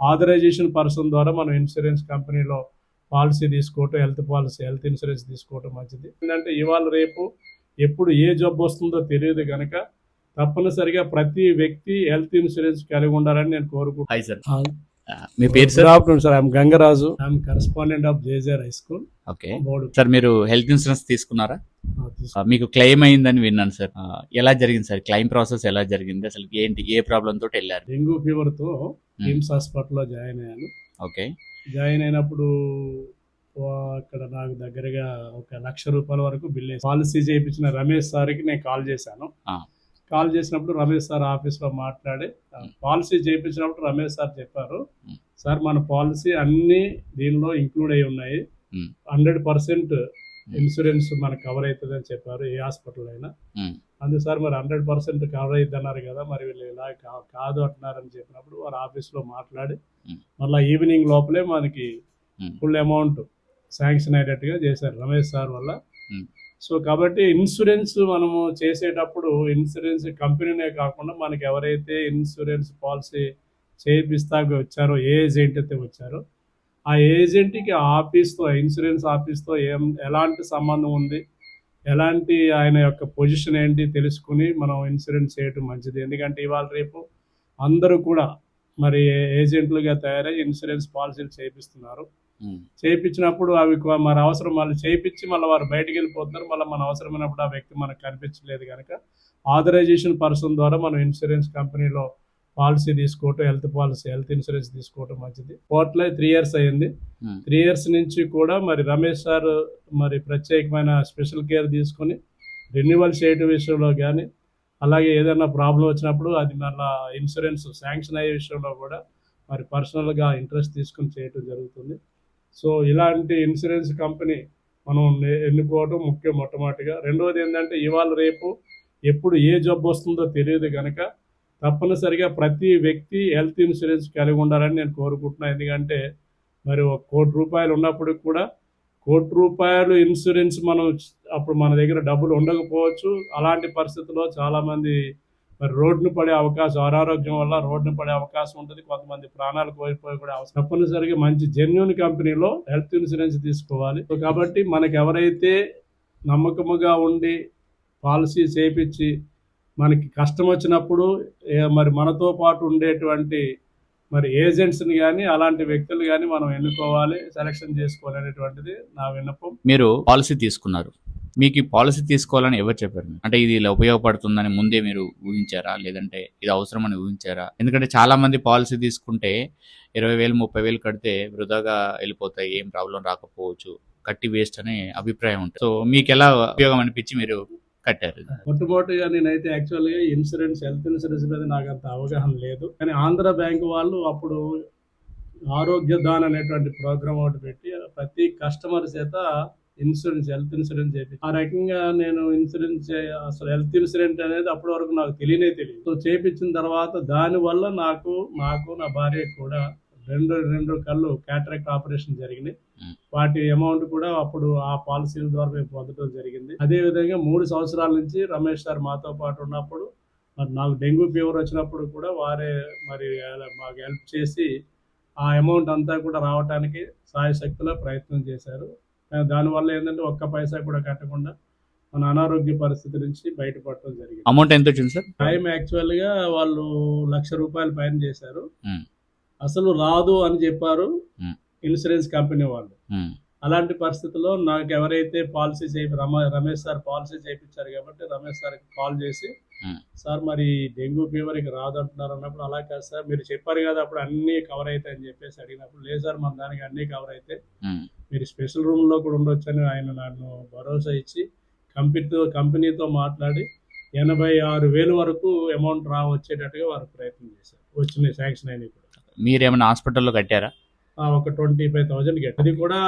Authorisation person ద్వారా మనం insurance కంపెనీలో పాలసీ తీసుకోవటం, హెల్త్ ఇన్సూరెన్స్ తీసుకోవటం మంచిది. ఏంటంటే ఇవాళ రేపు ఎప్పుడు ఏ జబ్బు వస్తుందో తెలియదు కనుక తప్పనిసరిగా ప్రతి వ్యక్తి హెల్త్ ఇన్సూరెన్స్ కలిగి ఉండాలని నేను కోరుకుంటున్నాను. హాయ్ సార్, మీ పేరు sir? Good afternoon sir, I'm Gangaraju, I'm correspondent of JJR high school. Okay sir, మీరు హెల్త్ ఇన్సూరెన్స్ తీసుకున్నారా? తీసుకున్నాను. మీకు క్లెయిమ్ అయిందని విన్నాను సార్. ఎలా జరిగింది సార్? క్లెయిమ్ ప్రాసెస్ ఎలా జరిగింది? అసలు ఏంటి, ఏ ప్రాబ్లం తోటి వెళ్ళారు? డెంగ్యూ ఫీవర్ తో కిమ్స్ హాస్పిటల్లో జాయిన్ అయ్యాను. ఓకే. జాయిన్ అయినప్పుడు అక్కడ నాకు దగ్గరగా ₹1,00,000 వరకు బిల్ వేసి పాలసీ చేయించిన రమేష్ సార్కి నేను కాల్ చేశాను. కాల్ చేసినప్పుడు రమేష్ సార్ ఆఫీస్లో మాట్లాడి పాలసీ చేయించినప్పుడు రమేష్ సార్ చెప్పారు, సార్ మన పాలసీ అన్ని దీనిలో ఇంక్లూడ్ అయి ఉన్నాయి, 100% ఇన్సూరెన్స్ మనకు కవర్ అవుతుంది అని చెప్పారు, ఏ హాస్పిటల్ అయినా. అందుకు సార్ మరి 100% కవర్ అవుతుంది అన్నారు కదా, మరి వీళ్ళు ఇలా కాదు అంటున్నారని చెప్పినప్పుడు వారు ఆఫీస్లో మాట్లాడి మళ్ళీ ఈవినింగ్ లోపలే మనకి ఫుల్ అమౌంట్ శాంక్షన్ అయ్యేటట్టుగా చేశారు రమేష్ సార్ వల్ల. సో కాబట్టి ఇన్సూరెన్స్ మనము చేసేటప్పుడు ఇన్సూరెన్స్ కంపెనీనే కాకుండా మనకి ఎవరైతే ఇన్సూరెన్స్ పాలసీ చేయిస్తా వచ్చారో, ఏ ఏజెంట్ అయితే వచ్చారో ఆ ఏజెంట్కి ఆఫీస్తో, ఇన్సూరెన్స్ ఆఫీస్తో ఎలాంటి సంబంధం ఉంది, ఎలాంటి ఆయన యొక్క పొజిషన్ ఏంటి తెలుసుకుని మనం ఇన్సూరెన్స్ చేయడం మంచిది. ఎందుకంటే ఇవాళ రేపు అందరూ కూడా మరి ఏజెంట్లుగా తయారై ఇన్సూరెన్స్ పాలసీలు చేయిస్తున్నారు. చేయించినప్పుడు అవి మరి అవసరం మళ్ళీ చేయించి మళ్ళీ వారు బయటకు వెళ్ళిపోతున్నారు. మళ్ళీ మన అవసరమైనప్పుడు ఆ వ్యక్తి మనకు కనిపించలేదు కనుక ఆథరైజేషన్ పర్సన్ ద్వారా మనం ఇన్సూరెన్స్ కంపెనీలో పాలసీ తీసుకోవటం, హెల్త్ ఇన్సూరెన్స్ తీసుకోవటం మంచిది. కోర్టులో 3 years అయ్యింది. 3 years నుంచి కూడా మరి రమేష్ సార్ మరి ప్రత్యేకమైన స్పెషల్ కేర్ తీసుకొని రెన్యువల్ చేయటం విషయంలో కానీ, అలాగే ఏదైనా ప్రాబ్లం వచ్చినప్పుడు అది మళ్ళీ ఇన్సూరెన్స్ శాంక్షన్ అయ్యే విషయంలో కూడా మరి పర్సనల్గా ఇంట్రెస్ట్ తీసుకుని చేయటం జరుగుతుంది. సో ఇలాంటి ఇన్సూరెన్స్ కంపెనీ మనం ఎన్నుకోవటం ముఖ్యం మొట్టమొదటిగా. రెండవది ఏంటంటే ఇవాళ రేపు ఎప్పుడు ఏ జబ్బు వస్తుందో తెలియదు కనుక తప్పనిసరిగా ప్రతి వ్యక్తి హెల్త్ ఇన్సూరెన్స్ కలిగి ఉండాలని నేను కోరుకుంటున్నాను. ఎందుకంటే మరి ₹1,00,00,000 ఉన్నప్పుడు కూడా ₹1,00,00,000 ఇన్సూరెన్స్ మనం అప్పుడు మన దగ్గర డబ్బులు ఉండకపోవచ్చు. అలాంటి పరిస్థితుల్లో చాలామంది మరి రోడ్డును పడే అవకాశం, అనారోగ్యం వల్ల రోడ్డును పడే అవకాశం ఉంటుంది. కొంతమంది ప్రాణాలు కోల్పోయి కూడా తప్పనిసరిగా మంచి జెన్యూన్ కంపెనీలో హెల్త్ ఇన్సూరెన్స్ తీసుకోవాలి. సో కాబట్టి మనకు ఎవరైతే నమ్మకముగా ఉండి పాలసీ చేయించి మనకి కష్టం వచ్చినప్పుడు మరి మనతో పాటు ఉండేటువంటి మరి ఏజెంట్స్ని కానీ అలాంటి వ్యక్తులు కానీ మనం ఎన్నుకోవాలి, సెలక్షన్ చేసుకోవాలనేటువంటిది నా విన్నపం. మీరు పాలసీ తీసుకున్నారు, మీకు ఈ పాలసీ తీసుకోవాలని ఎవరు చెప్పారు? అంటే ఇది ఇలా ఉపయోగపడుతుందని ముందే మీరు ఊహించారా, లేదంటే ఇది అవసరం అని ఊహించారా? ఎందుకంటే చాలా మంది పాలసీ తీసుకుంటే 20,000 30,000 కడితే వృధాగా వెళ్ళిపోతాయి, ఏం ప్రాబ్లం రాకపోవచ్చు, కట్టి వేస్ట్ అనే అభిప్రాయం ఉంటుంది. సో మీకు ఎలా ఉపయోగం అనిపించి మీరు కట్టారు? మొట్టమొదటిగా నేనైతే యాక్చువల్గా హెల్త్ ఇన్సూరెన్స్ మీద నాకు అంత అవగాహన లేదు. కానీ ఆంధ్ర బ్యాంక్ వాళ్ళు అప్పుడు ఆరోగ్య దాన్ అనేటువంటి ప్రోగ్రామ్ ఒకటి పెట్టి ప్రతి కస్టమర్ చేత హెల్త్ ఇన్సూరెన్స్ చేయించి ఆ రకంగా నేను అసలు హెల్త్ ఇన్సూరెన్స్ అనేది అప్పటి వరకు నాకు తెలియదు. సో చేయించిన తర్వాత దానివల్ల నాకు నా భార్య కూడా రెండు కళ్ళు క్యాటరాక్ట్ ఆపరేషన్ జరిగినాయి. వాటి అమౌంట్ కూడా అప్పుడు ఆ పాలసీల ద్వారా మేము పొందడం జరిగింది. అదేవిధంగా 3 సంవత్సరాల నుంచి రమేష్ సార్ మాతో పాటు ఉన్నప్పుడు మరి నాకు డెంగ్యూ ఫీవర్ వచ్చినప్పుడు కూడా వారే మరి మాకు హెల్ప్ చేసి ఆ అమౌంట్ అంతా కూడా రావడానికి సాయశక్తిలో ప్రయత్నం చేశారు. దానివల్ల ఏంటంటే ఒక్క పైసా కూడా కట్టకుండా మన అనారోగ్య పరిస్థితి నుంచి బయటపడటం జరిగింది. అమౌంట్ ఎంత వచ్చింది సార్? టైం యాక్చువల్గా వాళ్ళు ₹1,00,000 పైన చేశారు. అసలు రాదు అని చెప్పారు ఇన్సూరెన్స్ కంపెనీ వాళ్ళు. అలాంటి పరిస్థితుల్లో నాకు ఎవరైతే పాలసీ రమేష్ సార్ పాలసీ చేయించారు కాబట్టి రమేష్ సార్కి కాల్ చేసి, సార్ మరి డెంగ్యూ ఫీవర్కి రాదు అంటున్నారు అన్నప్పుడు, అలా కాదు సార్ మీరు చెప్పారు కదా అప్పుడు అన్నీ కవర్ అవుతాయి అని చెప్పేసి అడిగినప్పుడు, లేదు సార్ మన దానికి అన్నీ కవర్ అవుతాయి, మీరు స్పెషల్ రూమ్లో కూడా ఉండొచ్చు అని ఆయన నన్ను భరోసా ఇచ్చి కంపెనీతో మాట్లాడి 86,000 వరకు అమౌంట్ వచ్చేటట్టుగా వారు ప్రయత్నం చేశారు. వచ్చినాయి, శాంక్షన్ అయినాయి కూడా. మీరేమైనా హాస్పిటల్లో కట్టారా? ఒక 25,000 కట్టారు. అది కూడా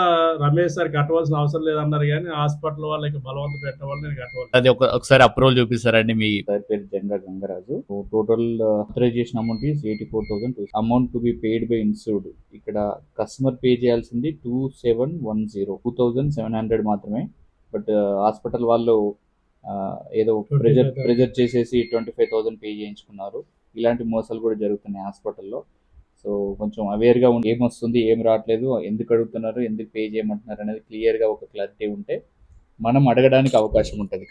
రమేష్ సార్ కట్టవలసిన అవసరం లేదన్నారు, కానీ హాస్పిటల్ వాళ్ళకి బలవంత పెట్టడం వల్ల నేను కట్టవాలి. అది ఒకసారి అప్రూవల్ చూపిస్తారండి. మీ పేరు Gangaraju. Total authorization amount is 84,000. Amount to be paid by insured. ఇక్కడ కస్టమర్ పే చేయాల్సింది 2,710, 2,700 మాత్రమే. బట్ హాస్పిటల్ వాళ్ళు ఏదో ప్రెజర్ చేసేసి 25,000 పే చేయించుకున్నారు. ఇలాంటి మోసాలు కూడా జరుగుతున్నాయి హాస్పిటల్లో. సో కొంచెం అవేర్గా ఉండి ఏమొస్తుంది ఏం రావట్లేదు, ఎందుకు అడుగుతున్నారు, ఎందుకు పే చేయమంటున్నారు అనేది క్లియర్గా ఒక క్లారిటీ ఉంటే మనం అడగడానికి అవకాశం ఉంటుంది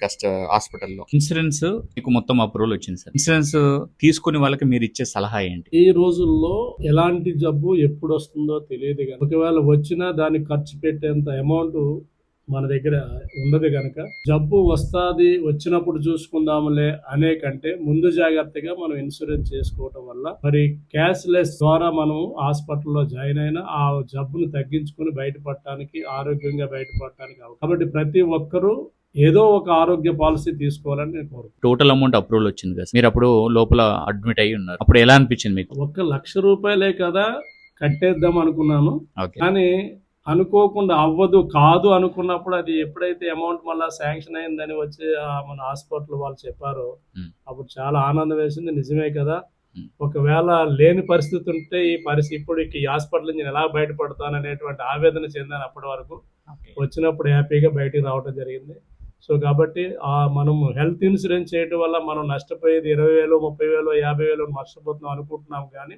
హాస్పిటల్లో. ఇన్సూరెన్స్ మీకు మొత్తం అప్రూవల్ వచ్చింది సార్. ఇన్సూరెన్స్ తీసుకునే వాళ్ళకి మీరు ఇచ్చే సలహా ఏంటి? ఈ రోజుల్లో ఎలాంటి జబ్బు ఎప్పుడు వస్తుందో తెలియదు కదా. ఒకవేళ వచ్చినా దానికి ఖర్చు పెట్టేంత అమౌంట్ మన దగ్గర ఉండదు కనుక జబ్బు వస్తాది వచ్చినప్పుడు చూసుకుందాములే అనే కంటే ముందు జాగ్రత్తగా మనం ఇన్సూరెన్స్ చేసుకోవటం వల్ల మరి క్యాష్ లెస్ ద్వారా మనం హాస్పిటల్లో జాయిన్ అయినా ఆ జబ్బును తగ్గించుకుని బయటపడటానికి ఆరోగ్యంగా బయటపడటానికి కాబట్టి ప్రతి ఒక్కరూ ఏదో ఒక ఆరోగ్య పాలసీ తీసుకోవాలని నేను కోరుకుంటున్నాను. టోటల్ అమౌంట్ అప్రూవల్ వచ్చింది కదా, మీరు అప్పుడు లోపల అడ్మిట్ అయ్యి ఉన్నారు, అప్పుడు ఎలా అనిపించింది మీకు? ₹1,00,000 కదా కట్టేద్దాం అనుకున్నాను. ఓకే. కానీ అనుకోకుండా అవ్వదు కాదు అనుకున్నప్పుడు అది ఎప్పుడైతే అమౌంట్ మళ్ళీ శాంక్షన్ అయిందని వచ్చి మన హాస్పిటల్ వాళ్ళు చెప్పారో అప్పుడు చాలా ఆనందం వేసింది. నిజమే కదా, ఒకవేళ లేని పరిస్థితి ఉంటే ఇప్పుడు ఈ హాస్పిటల్ నుంచి నేను ఎలా బయటపడతాను అనేటువంటి ఆవేదన చెందాను. అప్పటి వరకు వచ్చినప్పుడు హ్యాపీగా బయటికి రావడం జరిగింది. సో కాబట్టి మనం హెల్త్ ఇన్సూరెన్స్ చేయడం వల్ల మనం నష్టపోయేది 20,000, 30,000, 50,000 నష్టపోతున్నాం అనుకుంటున్నాం. కానీ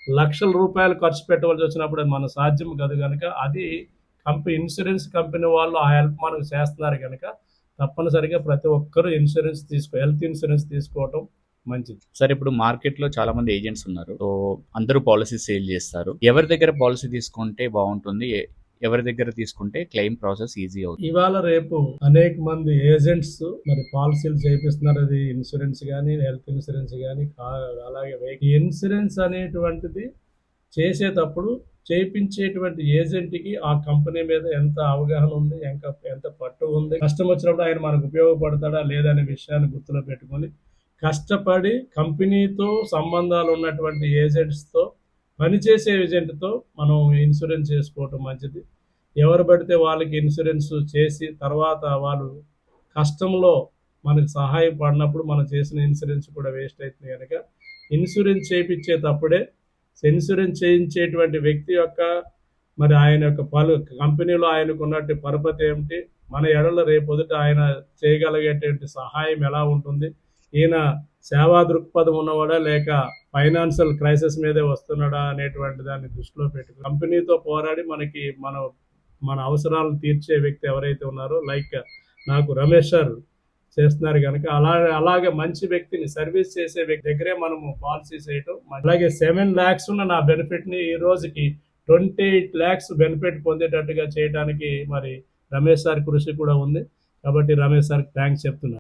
₹1,00,000 ఖర్చు పెట్టవలసి వచ్చినప్పుడు అది మన సాధ్యం కాదు కనుక అది ఇన్సూరెన్స్ కంపెనీ వాళ్ళు ఆ హెల్ప్ మనకు చేస్తున్నారు కనుక తప్పనిసరిగా ప్రతి ఒక్కరూ హెల్త్ ఇన్సూరెన్స్ తీసుకోవటం మంచిది. సార్, ఇప్పుడు మార్కెట్లో చాలా మంది ఏజెంట్స్ ఉన్నారు. సో అందరూ పాలసీ సేల్ చేస్తారు. ఎవరి దగ్గర పాలసీ తీసుకుంటే బాగుంటుంది, ఎవరి దగ్గర తీసుకుంటే క్లెయిమ్ ప్రాసెస్ ఈజీ అవుతుంది? ఇవాళ రేపు అనేక మంది ఏజెంట్స్ మరి పాలసీలు చేపిస్తున్నారు. అది ఇన్సూరెన్స్ కానీ హెల్త్ ఇన్సూరెన్స్ కానీ అలాగే ఇన్సూరెన్స్ అనేటువంటిది చేసేటప్పుడు చేయించేటువంటి ఏజెంట్కి ఆ కంపెనీ మీద ఎంత అవగాహన ఉంది, ఎంత పట్టు ఉంది, కష్టం వచ్చినప్పుడు ఆయన మనకు ఉపయోగపడతాడా లేదనే విషయాన్ని గుర్తులో పెట్టుకొని కష్టపడి కంపెనీతో సంబంధాలు ఉన్నటువంటి ఏజెంట్స్తో పనిచేసే ఏజెంట్తో మనం ఇన్సూరెన్స్ చేసుకోవటం మంచిది. ఎవరు పడితే వాళ్ళకి ఇన్సూరెన్స్ చేసి తర్వాత వాళ్ళు కష్టంలో మనకు సహాయం పడినప్పుడు మనం చేసిన ఇన్సూరెన్స్ కూడా వేస్ట్ అవుతుంది కనుక ఇన్సూరెన్స్ చేయించేటప్పుడే ఇన్సూరెన్స్ చేయించేటువంటి వ్యక్తి యొక్క మరి ఆయన యొక్క కంపెనీలో ఆయనకు ఉన్నటువంటి పరపతి ఏమిటి, మన ఎడల రేపొద్దుట ఆయన చేయగలిగేటువంటి సహాయం ఎలా ఉంటుంది, ఈయన సేవా దృక్పథం ఉన్నవాడా లేక ఫైనాన్షియల్ క్రైసిస్ మీదే వస్తున్నాడా అనేటువంటి దాన్ని దృష్టిలో పెట్టుకుని కంపెనీతో పోరాడి మనకి మన అవసరాలను తీర్చే వ్యక్తి ఎవరైతే ఉన్నారో లైక్ నాకు రమేష్ సార్ చేస్తున్నారు కనుక అలాగే మంచి వ్యక్తిని సర్వీస్ చేసే వ్యక్తి దగ్గరే మనము పాలసీ చేయటం. అలాగే 7 lakhs ఉన్న నా బెనిఫిట్ని ఈ రోజుకి 28 lakhs బెనిఫిట్ పొందేటట్టుగా చేయడానికి మరి రమేష్ సార్ కృషి కూడా ఉంది. కాబట్టి రమేష్ సార్కి థ్యాంక్స్ చెప్తున్నాను.